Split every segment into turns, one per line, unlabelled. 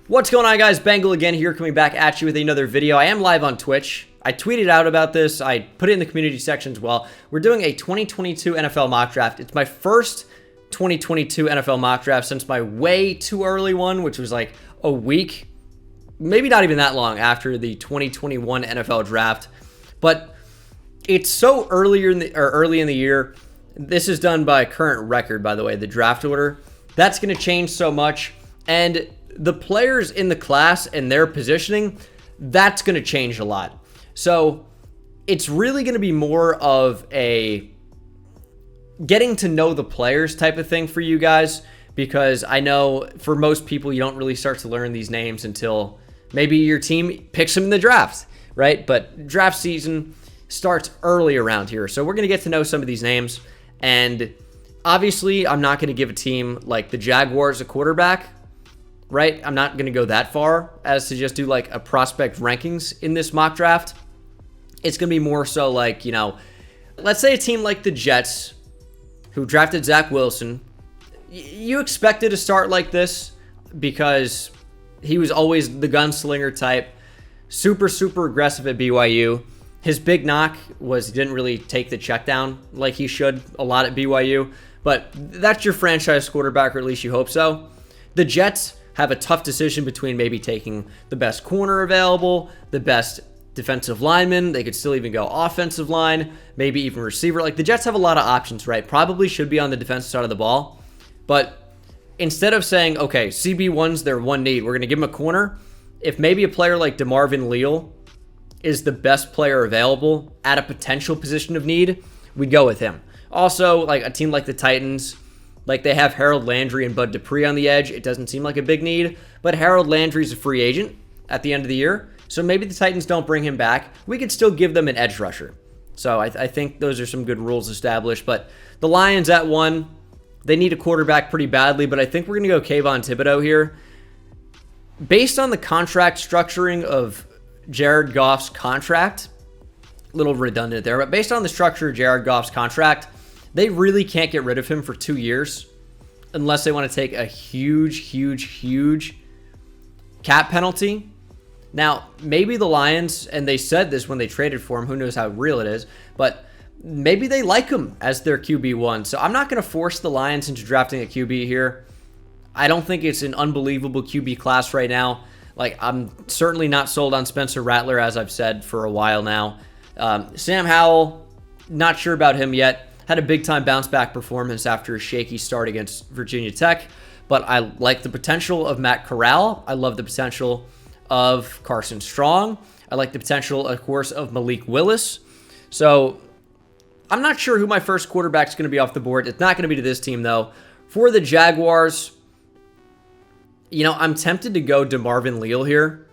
What's going on, guys? Bengal again here, coming back at you with another video. I am live on Twitch. I tweeted out about this. I put it in the community section as well. We're doing a 2022 NFL mock draft. It's my first 2022 NFL mock draft since my way too early one, which was like a week, maybe not even that long after the 2021 NFL draft. But it's so early in the year. This is done by current record, by the way, the draft order. That's going to change so much. And the players in the class and their positioning, that's going to change a lot. So it's really going to be more of a getting to know the players type of thing for you guys, because I know for most people, you don't really start to learn these names until maybe your team picks them in the draft, right? But draft season starts early around here. So we're going to get to know some of these names. And obviously, I'm not going to give a team like the Jaguars a quarterback, right? I'm not going to go that far as to just do like a prospect rankings in this mock draft. It's going to be more so like, you know, let's say a team like the Jets who drafted Zach Wilson. You expected to start like this because he was always the gunslinger type, super aggressive at BYU. His big knock was he didn't really take the check down like he should a lot at BYU, but that's your franchise quarterback, or at least you hope so. The Jets have a tough decision between maybe taking the best corner available, the best defensive lineman. They could still even go offensive line, maybe even receiver. Like, the Jets have a lot of options, right? Probably should be on the defensive side of the ball. But instead of saying, okay, CB1's their one need, we're going to give them a corner. If maybe a player like DeMarvin Leal is the best player available at a potential position of need, we'd go with him. Also, like a team like the Titans, like they have Harold Landry and Bud Dupree on the edge. It doesn't seem like a big need, but Harold Landry's a free agent at the end of the year. So maybe the Titans don't bring him back. We could still give them an edge rusher. So I think those are some good rules established. But the Lions at 1, they need a quarterback pretty badly, but I think we're going to go Kayvon Thibodeaux here. Based on the contract structuring of Jared Goff's contract, a little redundant there, but based on the structure of Jared Goff's contract, they really can't get rid of him for 2 years unless they want to take a huge cap penalty. Now, maybe the Lions, and they said this when they traded for him, who knows how real it is, but maybe they like him as their QB1. So I'm not going to force the Lions into drafting a QB here. I don't think it's an unbelievable QB class right now. Like, I'm certainly not sold on Spencer Rattler, as I've said for a while now. Sam Howell, not sure about him yet. Had a big-time bounce-back performance after a shaky start against Virginia Tech. But I like the potential of Matt Corral. I love the potential of Carson Strong. I like the potential, of course, of Malik Willis. So I'm not sure who my first quarterback is going to be off the board. It's not going to be to this team, though. For the Jaguars, you know, I'm tempted to go DeMarvin Leal here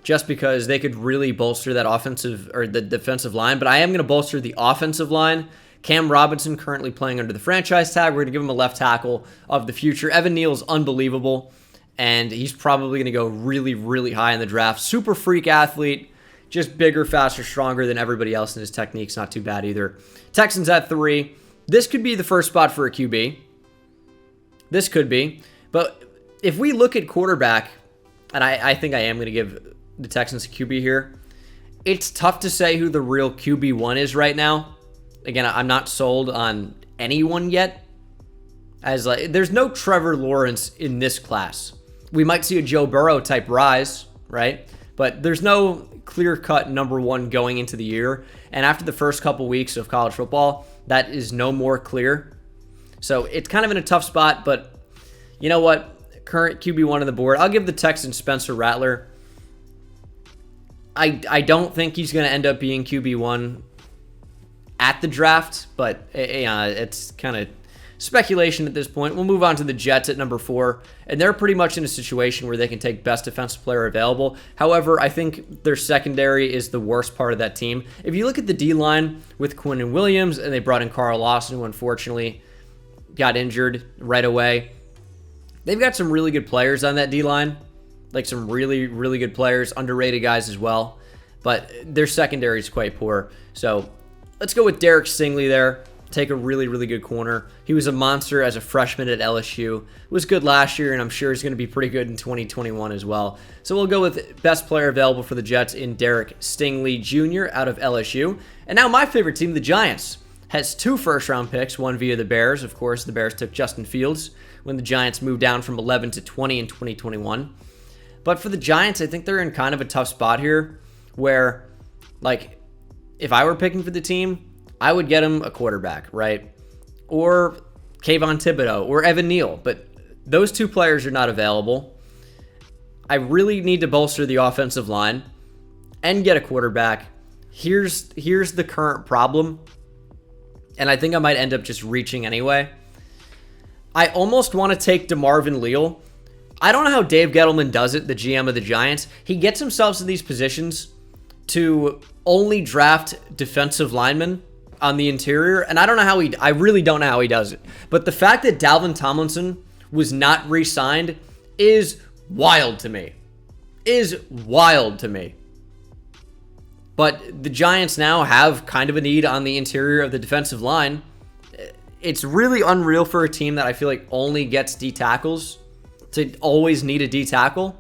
just because they could really bolster that offensive or the defensive line. But I am going to bolster the offensive line. Cam Robinson currently playing under the franchise tag. We're going to give him a left tackle of the future. Evan Neal's unbelievable, and he's probably going to go really high in the draft. Super freak athlete, just bigger, faster, stronger than everybody else, and his technique's not too bad either. Texans at 3. This could be the first spot for a QB. This could be. But if we look at quarterback, and I think I am going to give the Texans a QB here, it's tough to say who the real QB1 is right now. Again, I'm not sold on anyone yet. As like, there's no Trevor Lawrence in this class. We might see a Joe Burrow type rise, right? But there's no clear-cut number 1 going into the year. And after the first couple weeks of college football, that is no more clear. So it's kind of in a tough spot, but you know what? Current QB1 on the board. I'll give the Texans Spencer Rattler. I don't think he's going to end up being QB1 at the draft, but it's kind of speculation at this point. We'll move on to the Jets at number 4, and they're pretty much in a situation where they can take best defensive player available. However, I think their secondary is the worst part of that team. If you look at the D-line with Quinnen Williams, and they brought in Carl Lawson, who unfortunately got injured right away. They've got some really good players on that D-line, like some really good players, underrated guys as well, but their secondary is quite poor. So let's go with Derek Stingley there. take a really, really good corner. He was a monster as a freshman at LSU. Was good last year, and I'm sure he's going to be pretty good in 2021 as well. So we'll go with best player available for the Jets in Derek Stingley Jr. out of LSU. And now my favorite team, the Giants, has 2 first-round picks, one via the Bears. Of course, the Bears took Justin Fields when the Giants moved down from 11 to 20 in 2021. But for the Giants, I think they're in kind of a tough spot here where, like, if I were picking for the team, I would get him a quarterback, right? Or Kayvon Thibodeaux or Evan Neal, but those 2 players are not available. I really need to bolster the offensive line and get a quarterback. Here's the current problem, and I think I might end up just reaching anyway. I almost want to take DeMarvin Leal. I don't know how Dave Gettleman does it, the GM of the Giants. He gets himself in these positions to only draft defensive linemen on the interior, and I really don't know how he does it. But the fact that Dalvin Tomlinson was not re-signed is wild to me. But the Giants now have kind of a need on the interior of the defensive line. It's really unreal for a team that I feel like only gets D tackles to always need a D tackle.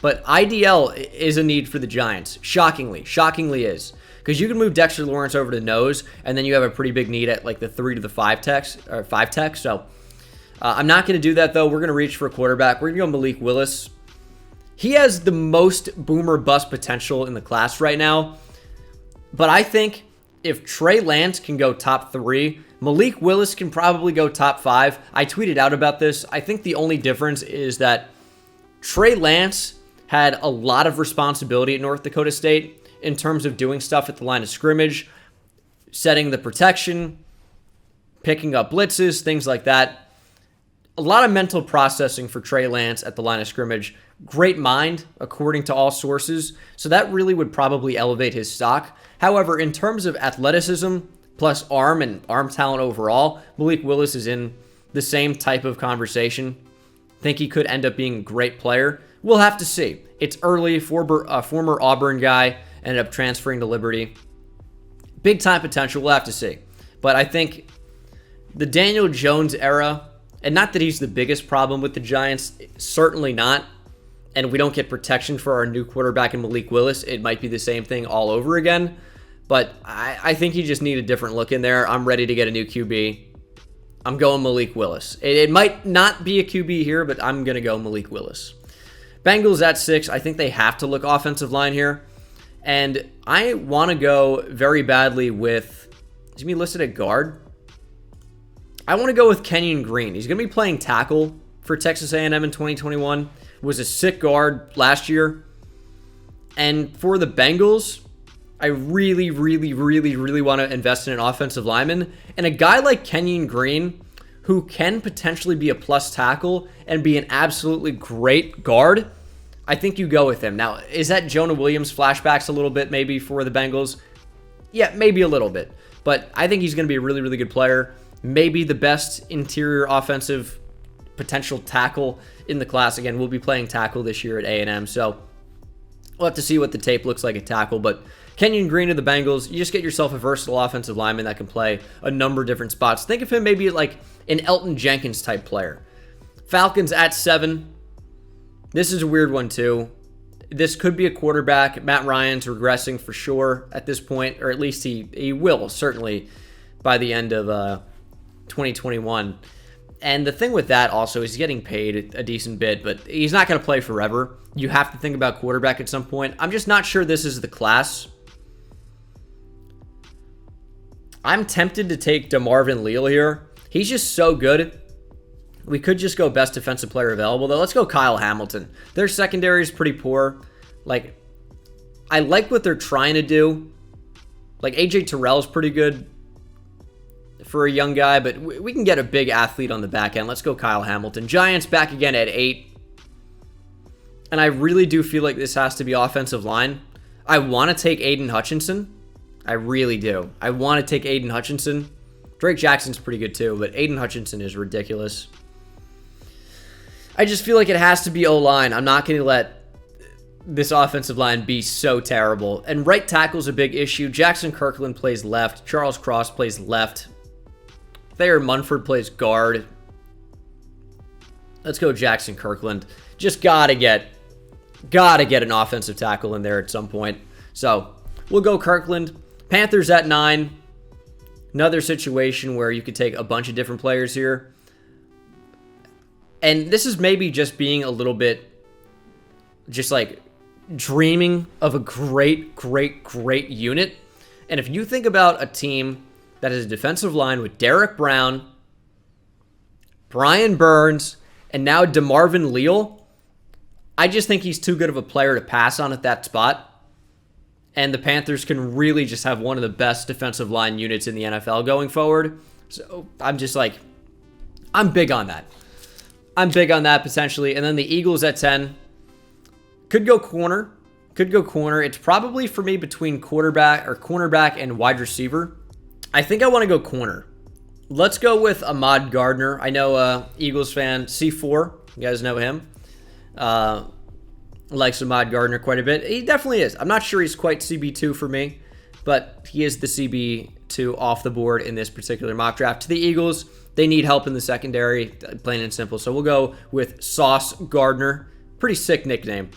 But IDL is a need for the Giants. Shockingly is. Because you can move Dexter Lawrence over to nose, and then you have a pretty big need at like the 3 to the 5 tech. So I'm not going to do that, though. We're going to reach for a quarterback. We're going to go Malik Willis. He has the most boomer bust potential in the class right now. But I think if Trey Lance can go top 3, Malik Willis can probably go top 5. I tweeted out about this. I think the only difference is that Trey Lance had a lot of responsibility at North Dakota State in terms of doing stuff at the line of scrimmage, setting the protection, picking up blitzes, things like that. A lot of mental processing for Trey Lance at the line of scrimmage. Great mind, according to all sources. So that really would probably elevate his stock. However, in terms of athleticism plus arm and arm talent overall, Malik Willis is in the same type of conversation. Think he could end up being a great player. We'll have to see. It's early. Former Auburn guy ended up transferring to Liberty. Big time potential. We'll have to see. But I think the Daniel Jones era, and not that he's the biggest problem with the Giants, certainly not, and we don't get protection for our new quarterback in Malik Willis, it might be the same thing all over again. But I think you just need a different look in there. I'm ready to get a new QB. I'm going Malik Willis. It might not be a QB here, but I'm going to go Malik Willis. Bengals at 6. I think they have to look offensive line here. And I want to go very badly with, is he listed at guard? I want to go with Kenyon Green. He's going to be playing tackle for Texas A&M in 2021. Was a sick guard last year. And for the Bengals, I really want to invest in an offensive lineman. And a guy like Kenyon Green, who can potentially be a plus tackle and be an absolutely great guard, I think you go with him. Now, is that Jonah Williams flashbacks a little bit maybe for the Bengals? Yeah, maybe a little bit. But I think he's going to be a really good player. Maybe the best interior offensive potential tackle in the class. Again, we'll be playing tackle this year at A&M, so we'll have to see what the tape looks like at tackle. But Kenyon Green of the Bengals, you just get yourself a versatile offensive lineman that can play a number of different spots. Think of him maybe like an Elton Jenkins type player. Falcons at 7. This is a weird one too. This could be a quarterback. Matt Ryan's regressing for sure at this point, or at least he will certainly by the end of 2021. And the thing with that also is he's getting paid a decent bit, but he's not going to play forever. You have to think about quarterback at some point. I'm just not sure this is the class. I'm tempted to take DeMarvin Leal here. He's just so good. We could just go best defensive player available, though. Let's go Kyle Hamilton. Their secondary is pretty poor. Like, I like what they're trying to do. Like, AJ Terrell's pretty good for a young guy, but we can get a big athlete on the back end. Let's go Kyle Hamilton. Giants back again at 8. And I really do feel like this has to be offensive line. I want to take Aiden Hutchinson. I really do. I want to take Aiden Hutchinson. Drake Jackson's pretty good too, but Aiden Hutchinson is ridiculous. I just feel like it has to be O-line. I'm not going to let this offensive line be so terrible. And right tackle's a big issue. Jackson Kirkland plays left. Charles Cross plays left. Thayer Munford plays guard. Let's go Jackson Kirkland. Just gotta get an offensive tackle in there at some point. So we'll go Kirkland. Panthers at 9. Another situation where you could take a bunch of different players here. And this is maybe just being a little bit just like dreaming of a great unit. And if you think about a team that has a defensive line with Derek Brown, Brian Burns, and now DeMarvin Leal, I just think he's too good of a player to pass on at that spot. And the Panthers can really just have one of the best defensive line units in the NFL going forward. So I'm just like, I'm big on that. I'm big on that potentially. And then the Eagles at 10. Could go corner. It's probably for me between cornerback and wide receiver. I think I want to go corner. Let's go with Ahmad Gardner. I know Eagles fan, C4. You guys know him. Likes Ahmad Gardner quite a bit. He definitely is. I'm not sure he's quite CB2 for me, but he is the CB2 off the board in this particular mock draft. To the Eagles, they need help in the secondary, plain and simple. So we'll go with Sauce Gardner. Pretty sick nickname.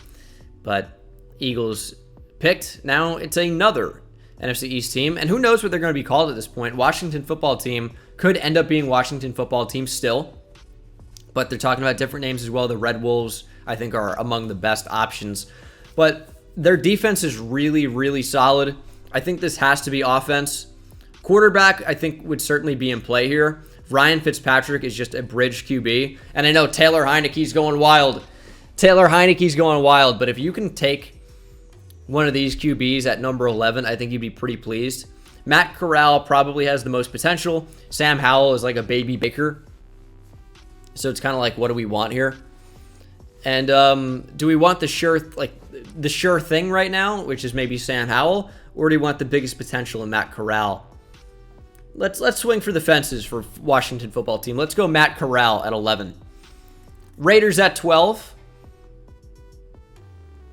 But Eagles picked. Now it's another NFC East team. And who knows what they're going to be called at this point. Washington football team could end up being Washington football team still. But they're talking about different names as well. The Red Wolves, I think, are among the best options. But their defense is really solid. I think this has to be offense. Quarterback, I think, would certainly be in play here. Ryan Fitzpatrick is just a bridge QB. And I know Taylor Heineke's going wild. But if you can take one of these QBs at number 11, I think you'd be pretty pleased. Matt Corral probably has the most potential. Sam Howell is like a baby Baker. So it's kind of like, what do we want here? And do we want the sure thing right now, which is maybe Sam Howell, or do we want the biggest potential in Matt Corral? Let's swing for the fences for Washington football team. Let's go Matt Corral at 11. Raiders at 12.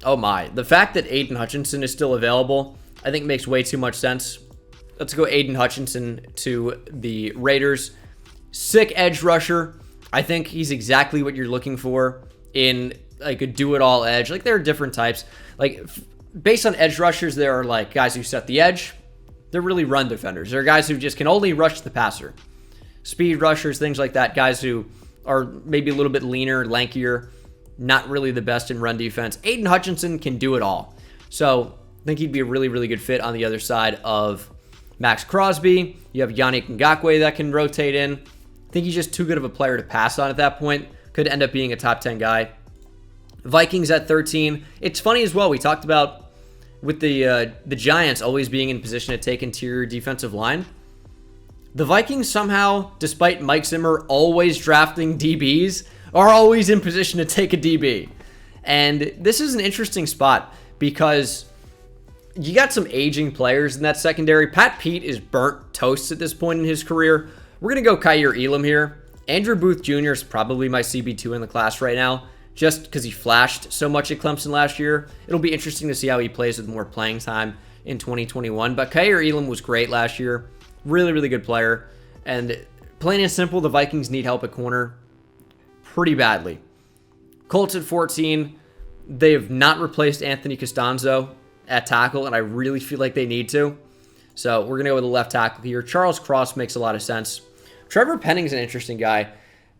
Oh my. The fact that Aiden Hutchinson is still available, I think makes way too much sense. Let's go Aiden Hutchinson to the Raiders. Sick edge rusher. I think he's exactly what you're looking for in like a do-it-all edge. Like there are different types. Like based on edge rushers, there are like guys who set the edge. They're really run defenders. There are guys who just can only rush the passer. Speed rushers, things like that. Guys who are maybe a little bit leaner, lankier, not really the best in run defense. Aiden Hutchinson can do it all. So I think he'd be a really good fit on the other side of Max Crosby. You have Yannick Ngakoue that can rotate in. I think he's just too good of a player to pass on at that point. Could end up being a top 10 guy. Vikings at 13. It's funny as well. We talked about with the Giants always being in position to take interior defensive line. The Vikings somehow, despite Mike Zimmer always drafting DBs, are always in position to take a DB. And this is an interesting spot because you got some aging players in that secondary. Pat Pete is burnt toast at this point in his career. We're going to go Kaiir Elam here. Andrew Booth Jr. is probably my CB2 in the class right now, just because he flashed so much at Clemson last year. It'll be interesting to see how he plays with more playing time in 2021. But Kaiir Elam was great last year. Really good player. And plain and simple, the Vikings need help at corner pretty badly. Colts at 14. They have not replaced Anthony Costanzo at tackle, and I really feel like they need to. So we're going to go with the left tackle here. Charles Cross makes a lot of sense. Trevor Penning's an interesting guy.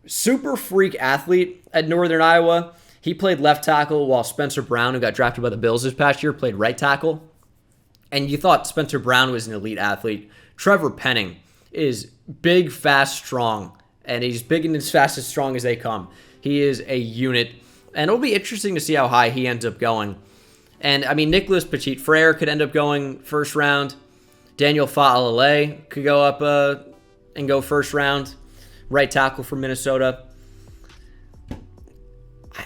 Super freak athlete at Northern Iowa. He played left tackle while Spencer Brown, who got drafted by the Bills this past year, played right tackle. And you thought Spencer Brown was an elite athlete. Trevor Penning is big, fast, strong. And he's big and as fast as strong as they come. He is a unit. And it'll be interesting to see how high he ends up going. And, I mean, Nicholas Petit-Frere could end up going first round. Daniel Fa'alele could go up and go first round. Right tackle from Minnesota.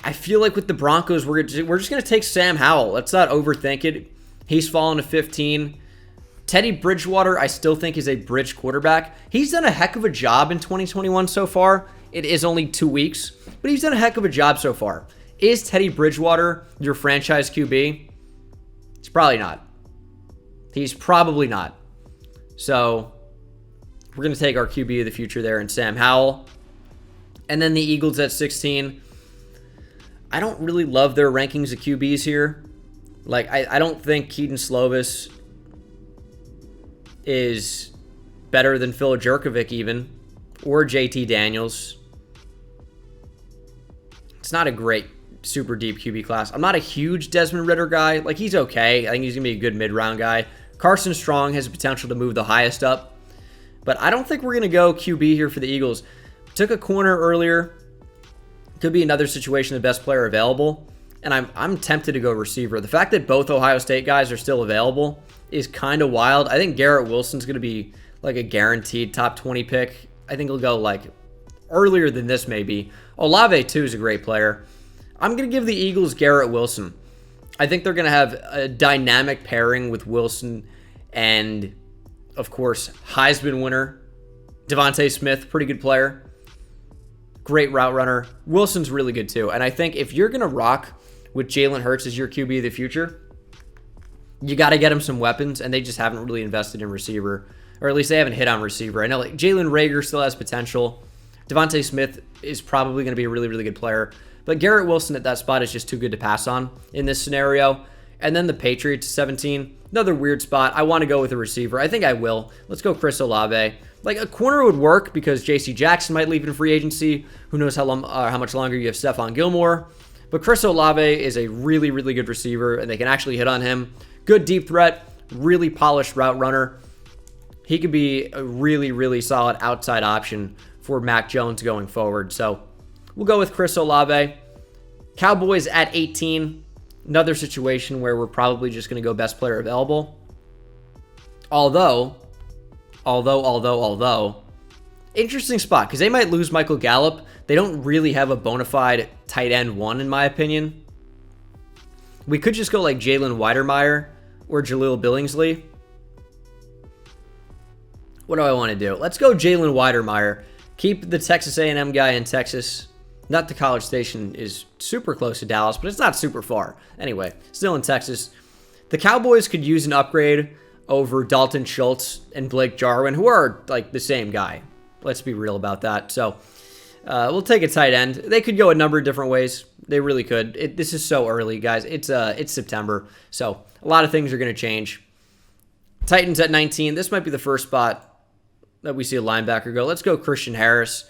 I feel like with the Broncos, we're just going to take Sam Howell. Let's not overthink it. He's fallen to 15. Teddy Bridgewater, I still think, is a bridge quarterback. He's done a heck of a job in 2021 so far. It is only 2 weeks, but he's done a heck of a job so far. Is Teddy Bridgewater your franchise QB? He's probably not. So We're going to take our QB of the future there in Sam Howell. And then the Eagles at 16. I don't really love their rankings of QBs here. Like, I don't think Keaton Slovis is better than Phil Jerkovic even, or JT Daniels. It's not a great, super deep QB class. I'm not a huge Desmond Ridder guy. Like, he's okay. I think he's going to be a good mid-round guy. Carson Strong has the potential to move the highest up. But I don't think we're going to go QB here for the Eagles. Took a corner earlier. Could be another situation, the best player available. And I'm tempted to go receiver. The fact that both Ohio State guys are still available is kind of wild. I think Garrett Wilson's going to be like a guaranteed top 20 pick. I think he'll go like earlier than this maybe. Olave too is a great player. I'm going to give the Eagles Garrett Wilson. I think they're going to have a dynamic pairing with Wilson and, of course, Heisman winner Devontae Smith, pretty good player. Great route runner. Wilson's really good too. And I think if you're going to rock with Jalen Hurts as your QB of the future, you got to get him some weapons, and they just haven't really invested in receiver, or at least they haven't hit on receiver. I know like Jalen Reagor still has potential. Devontae Smith is probably going to be a really, really good player. But Garrett Wilson at that spot is just too good to pass on in this scenario. And then the Patriots 17, another weird spot. I want to go with a receiver. I think I will. Let's go Chris Olave. Like a corner would work because J.C. Jackson might leave in free agency. Who knows how much longer you have Stephon Gilmore. But Chris Olave is a really, really good receiver, and they can actually hit on him. Good deep threat, really polished route runner. He could be a really, really solid outside option for Mac Jones going forward. So we'll go with Chris Olave. Cowboys at 18. Another situation where we're probably just going to go best player available. Although, interesting spot because they might lose Michael Gallup. They don't really have a bona fide tight end one, in my opinion. We could just go like Jalen Weidermeyer or Jaleel Billingsley. What do I want to do? Let's go Jalen Weidermeyer. Keep the Texas A&M guy in Texas. Not the College Station is super close to Dallas, but it's not super far. Anyway, still in Texas. The Cowboys could use an upgrade over Dalton Schultz and Blake Jarwin, who are like the same guy. Let's be real about that. So we'll take a tight end. They could go a number of different ways. They really could. This is so early, guys. It's September, so a lot of things are going to change. Titans at 19. This might be the first spot that we see a linebacker go. Let's go Christian Harris.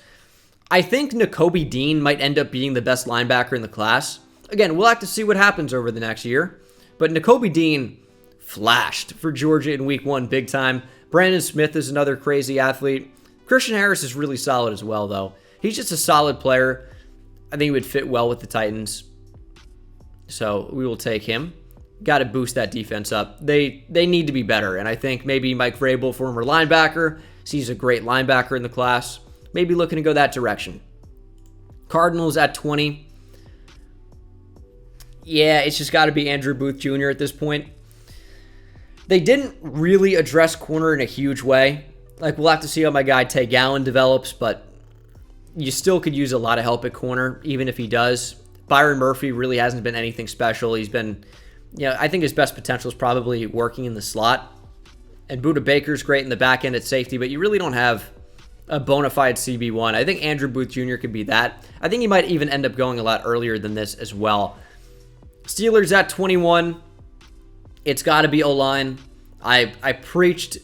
I think Nakobe Dean might end up being the best linebacker in the class. Again, we'll have to see what happens over the next year. But Nakobe Dean flashed for Georgia in week 1 big time. Brandon Smith is another crazy athlete. Christian Harris is really solid as well, though. He's just a solid player. I think he would fit well with the Titans. So we will take him. Got to boost that defense up. They need to be better. And I think maybe Mike Vrabel, former linebacker, sees a great linebacker in the class. Maybe looking to go that direction. Cardinals at 20. Yeah, it's just got to be Andrew Booth Jr. at this point. They didn't really address corner in a huge way. Like, we'll have to see how my guy Tay Gowan develops, but you still could use a lot of help at corner, even if he does. Byron Murphy really hasn't been anything special. He's been, I think his best potential is probably working in the slot. And Budda Baker's great in the back end at safety, but you really don't have a bona fide CB1. I think Andrew Booth Jr. could be that. I think he might even end up going a lot earlier than this as well. Steelers at 21. It's got to be O-line. I preached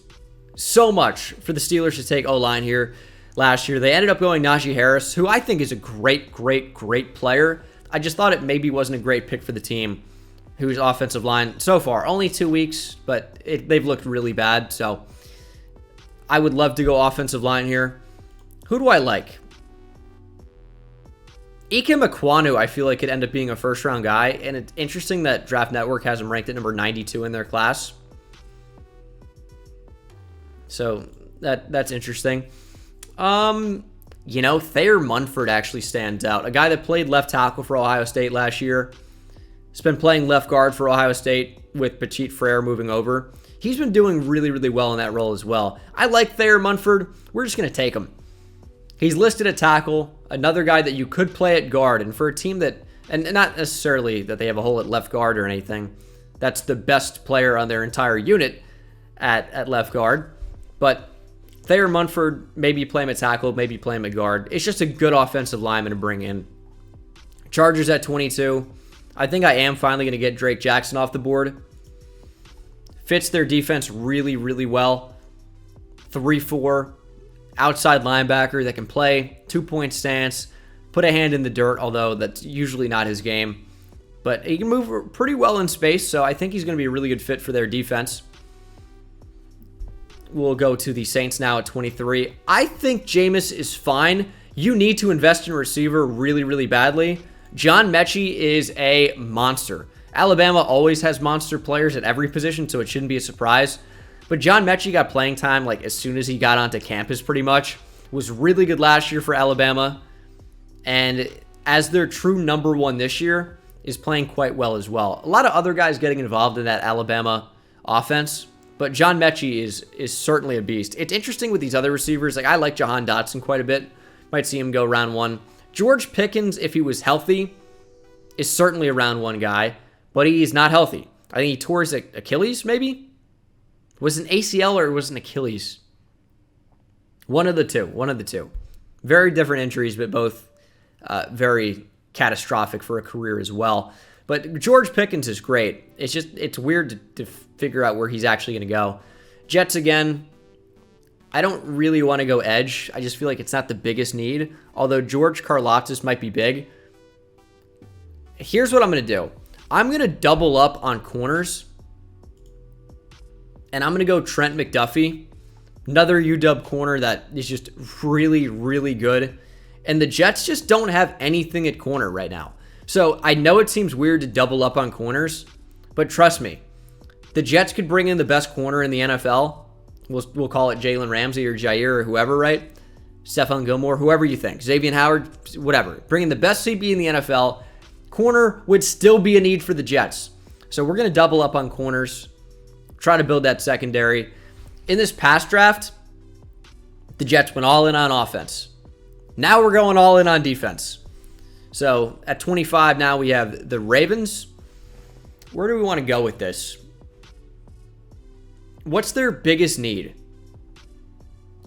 so much for the Steelers to take O-line here last year. They ended up going Najee Harris, who I think is a great player. I just thought it maybe wasn't a great pick for the team, whose offensive line so far, only 2 weeks, but they've looked really bad. So I would love to go offensive line here. Who do I like? Ikem Ekwonu, I feel like could end up being a first-round guy, and it's interesting that Draft Network has him ranked at number 92 in their class. So that's interesting. Thayer Munford actually stands out. A guy that played left tackle for Ohio State last year. He's been playing left guard for Ohio State with Petit Frere moving over. He's been doing really, really well in that role as well. I like Thayer Munford. We're just going to take him. He's listed at tackle, another guy that you could play at guard. And for a team that, and not necessarily that they have a hole at left guard or anything, that's the best player on their entire unit at left guard. But Thayer Munford, maybe play him at tackle, maybe play him at guard. It's just a good offensive lineman to bring in. Chargers at 22. I think I am finally going to get Drake Jackson off the board. Fits their defense really, really well. 3-4. Outside linebacker that can play. 2-point stance. Put a hand in the dirt, although that's usually not his game. But he can move pretty well in space, so I think he's going to be a really good fit for their defense. We'll go to the Saints now at 23. I think Jameis is fine. You need to invest in receiver really, really badly. John Mechie is a monster. Alabama always has monster players at every position, so it shouldn't be a surprise. But John Mechie got playing time like as soon as he got onto campus pretty much. Was really good last year for Alabama. And as their true number one this year, is playing quite well as well. A lot of other guys getting involved in that Alabama offense. But John Mechie is certainly a beast. It's interesting with these other receivers. Like I like Jahan Dotson quite a bit. Might see him go round one. George Pickens, if he was healthy, is certainly a round one guy. But he's not healthy. I think he tore his Achilles, maybe? Was it an ACL or was it an Achilles? One of the two. Very different injuries, but both very catastrophic for a career as well. But George Pickens is great. It's weird to figure out where he's actually going to go. Jets again. I don't really want to go edge. I just feel like it's not the biggest need. Although George Karlaftis might be big. Here's what I'm going to do. I'm going to double up on corners. And I'm going to go Trent McDuffie. Another UW corner that is just really, really good. And the Jets just don't have anything at corner right now. So I know it seems weird to double up on corners, but trust me, the Jets could bring in the best corner in the NFL. We'll call it Jalen Ramsey or Jair or whoever, right? Stephon Gilmore, whoever you think. Xavier Howard, whatever. Bring in the best CB in the NFL. Corner would still be a need for the Jets. So we're going to double up on corners. Try to build that secondary. In this past draft, the Jets went all in on offense. Now we're going all in on defense. So at 25 now we have the Ravens. Where do we want to go with this? What's their biggest need?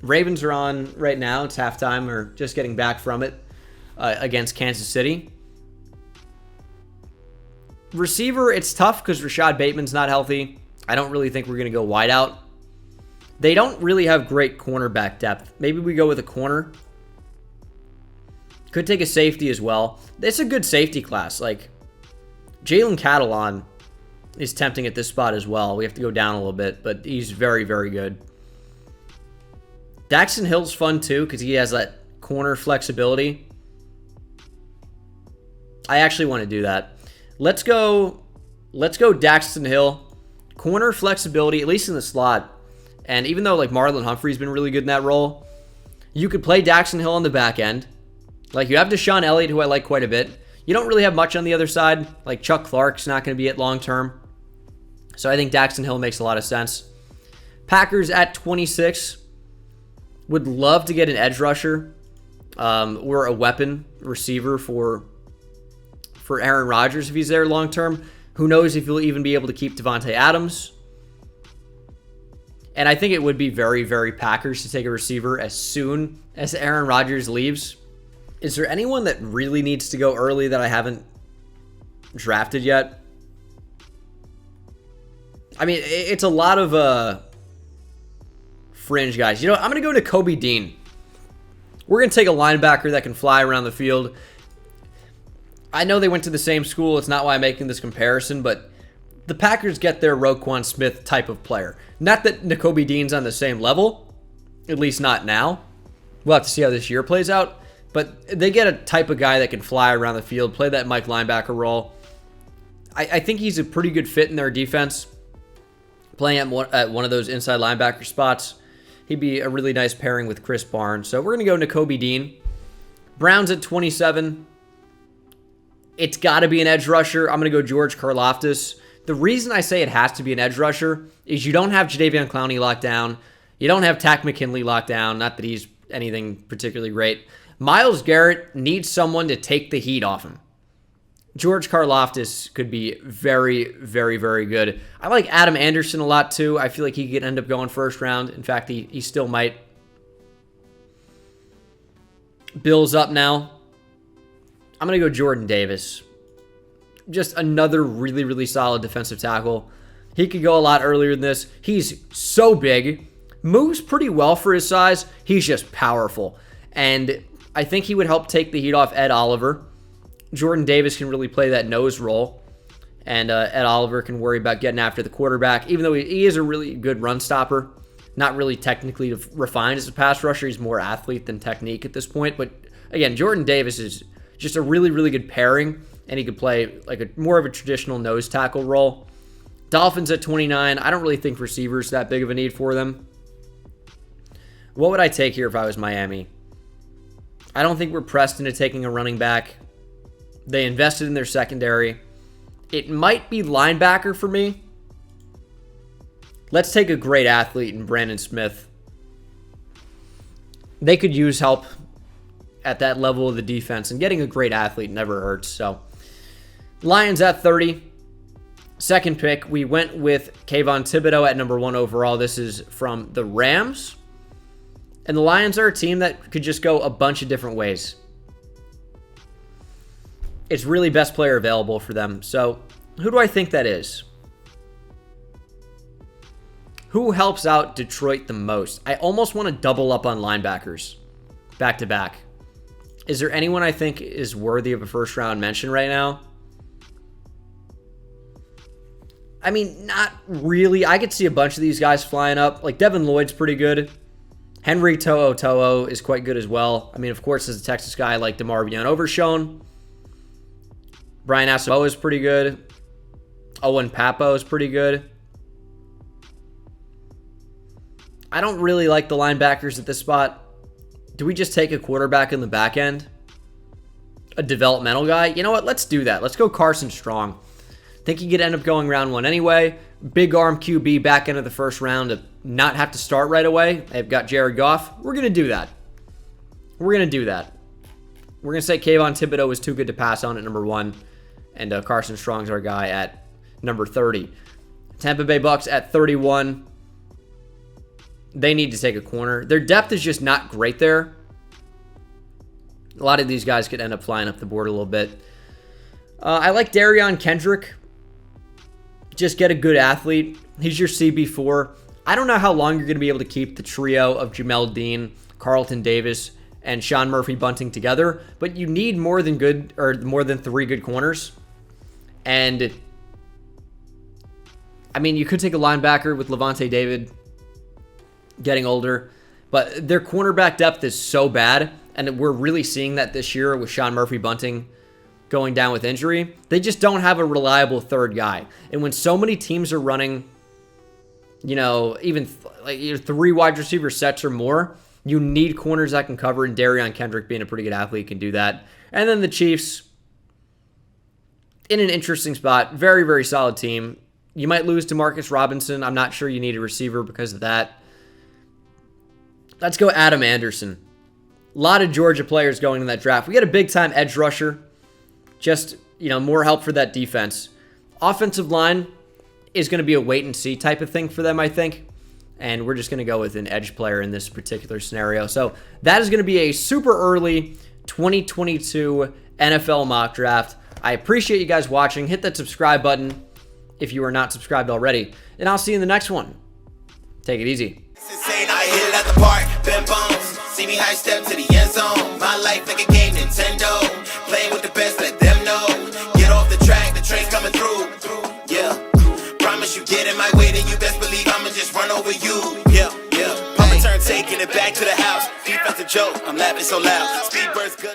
Ravens are on right now. It's halftime or just getting back from it against Kansas City. Receiver, it's tough because Rashad Bateman's not healthy. I don't really think we're going to go wide out. They don't really have great cornerback depth. Maybe we go with a corner. Could take a safety as well. It's a good safety class. Like, Jalen Catalon is tempting at this spot as well. We have to go down a little bit, but he's very, very good. Daxton Hill's fun too because he has that corner flexibility. I actually want to do that. Let's go Daxton Hill. Corner flexibility, at least in the slot. And even though like Marlon Humphrey's been really good in that role, you could play Daxton Hill on the back end. Like, you have Deshaun Elliott, who I like quite a bit. You don't really have much on the other side. Like, Chuck Clark's not going to be it long term. So I think Daxton Hill makes a lot of sense. Packers at 26. Would love to get an edge rusher or a weapon receiver for Aaron Rodgers if he's there long term. Who knows if he'll even be able to keep Devontae Adams. And I think it would be very, very Packers to take a receiver as soon as Aaron Rodgers leaves. Is there anyone that really needs to go early that I haven't drafted yet? I mean, it's a lot of fringe guys. You know what? I'm going to go to Kobe Dean. We're going to take a linebacker that can fly around the field. I know they went to the same school. It's not why I'm making this comparison, but the Packers get their Roquan Smith type of player. Not that Nakobe Dean's on the same level, at least not now. We'll have to see how this year plays out. But they get a type of guy that can fly around the field, play that Mike linebacker role. I think he's a pretty good fit in their defense. Playing at one of those inside linebacker spots. He'd be a really nice pairing with Chris Barnes. So we're going to go Nakobe Dean. Browns at 27. It's got to be an edge rusher. I'm going to go George Karlaftis. The reason I say it has to be an edge rusher is you don't have Jadeveon Clowney locked down. You don't have Takk McKinley locked down. Not that he's anything particularly great. Myles Garrett needs someone to take the heat off him. George Karlaftis could be very, very, very good. I like Adam Anderson a lot too. I feel like he could end up going first round. In fact, he still might. Bills up now. I'm going to go Jordan Davis. Just another really, really solid defensive tackle. He could go a lot earlier than this. He's so big. Moves pretty well for his size. He's just powerful. And I think he would help take the heat off Ed Oliver. Jordan Davis can really play that nose role. And Ed Oliver can worry about getting after the quarterback. Even though he is a really good run stopper. Not really technically refined as a pass rusher. He's more athlete than technique at this point. But again, Jordan Davis is just a really, really good pairing. And he could play like more of a traditional nose tackle role. Dolphins at 29. I don't really think receivers that big of a need for them. What would I take here if I was Miami? I don't think we're pressed into taking a running back. They invested in their secondary. It might be linebacker for me. Let's take a great athlete in Brandon Smith. They could use help at that level of the defense, and getting a great athlete never hurts. So, Lions at 30. Second pick, we went with Kayvon Thibodeaux at number 1 overall. This is from the Rams. And the Lions are a team that could just go a bunch of different ways. It's really best player available for them. So, who do I think that is? Who helps out Detroit the most? I almost want to double up on linebackers back to back. Is there anyone I think is worthy of a first round mention right now? I mean, not really. I could see a bunch of these guys flying up. Like Devin Lloyd's pretty good. Henry To'o is quite good as well. I mean, of course, as a Texas guy, like DeMarvion Overshown. Brian Asamoah is pretty good. Owen Papo is pretty good. I don't really like the linebackers at this spot. Do we just take a quarterback in the back end? A developmental guy? You know what? Let's do that. Let's go Carson Strong. Think he could end up going round 1 anyway. Big arm QB back end of the first round to not have to start right away. They've got Jared Goff. We're going to do that. We're going to do that. We're going to say Kayvon Thibodeaux was too good to pass on at number 1. And Carson Strong's our guy at number 30. Tampa Bay Bucks at 31. They need to take a corner. Their depth is just not great there. A lot of these guys could end up flying up the board a little bit. I like Darion Kendrick. Just get a good athlete. He's your CB4. I don't know how long you're going to be able to keep the trio of Jamel Dean, Carlton Davis, and Sean Murphy-Bunting together, but you need more than 3 good corners. And I mean, you could take a linebacker with Levante David getting older, but their cornerback depth is so bad, and we're really seeing that this year with Sean Murphy-Bunting going down with injury. They just don't have a reliable third guy. And when so many teams are running, even 3 wide receiver sets or more, you need corners that can cover, and Darion Kendrick, being a pretty good athlete, can do that. And then the Chiefs, in an interesting spot, very, very solid team. You might lose to Marcus Robinson. I'm not sure you need a receiver because of that. Let's go Adam Anderson. A lot of Georgia players going in that draft. We got a big-time edge rusher. Just, more help for that defense. Offensive line is going to be a wait-and-see type of thing for them, I think. And we're just going to go with an edge player in this particular scenario. So that is going to be a super early 2022 NFL mock draft. I appreciate you guys watching. Hit that subscribe button if you are not subscribed already. And I'll see you in the next one. Take it easy.
I hit it at the park, Ben Bones. See me high step to the end zone. My life like a game, Nintendo. Playing with the best, let them know. Get off the track, the train's coming through. Yeah. Promise you get in my way, then you best believe I'ma just run over you. Yeah. Papa turn, taking it back to the house. Defensive joke, I'm laughing so loud. Speedbird's good.